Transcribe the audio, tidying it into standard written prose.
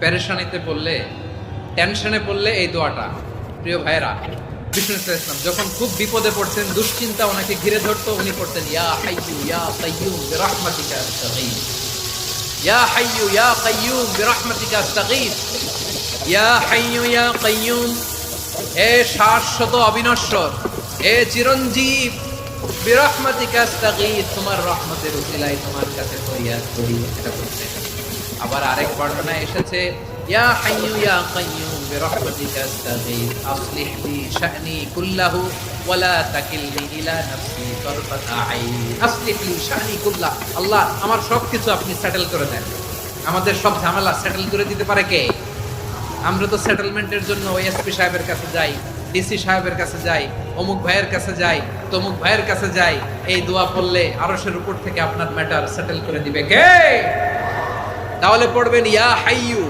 পেরেশানিতে পড়লে, টেনশনে পড়লে এই দোয়াটা, প্রিয় ভাইরা, বিষ্ণু ইসলাম যখন খুব বিপদে পড়তেন, দুশ্চিন্তা ওনাকে ঘিরে ধরতো, উনি পড়তেন ইয়া হাইয়ু ইয়া কাইয়ুম বিরহমাতিকা আস্তাগীথ, ইয়া হাইয়ু ইয়া কাইয়ুম বিরহমাতিকা আস্তাগীথ, ইয়া হাইয়ু ইয়া কাইয়ুম, হে শাশ্বত অবিনশ্বর, হে চিরঞ্জীব, বিরহমাতিকা আস্তাগীথ, তোমার রহমতের উসিলায় তোমার কাছে ফরিয়াদ করি। এটা বলতে। আবার আরেক বর্ণনায় এসেছে ইয়া হাইয়ু ইয়া কাইয়ুম বিরহমাতিকা আস্তাগীথ আসলিহ লি শা'নি কুল্লাহু ওয়া লা তাকিলনি ইলা নাফসি তারফাতা আইন। আসলিহ লি শা'নি কুল্লাহ, আল্লাহ আমার সবকিছু আপনি সেটেল করে দেন। আমাদের সব ঝামেলা সেটেল করে দিতে পারে কে? আমরা তো সেটেলমেন্টের জন্য ওএসপি সাহেবের কাছে যাই, ডিসি সাহেবের কাছে যাই, অমুক ভাইয়ের কাছে যাই, তমুক ভাইয়ের কাছে যাই। এই দোয়া পড়লে আরশের উপর থেকে আপনার ম্যাটার সেটেল করে দিবে কে? তাহলে পড়বেন ইয়া হাইয়ু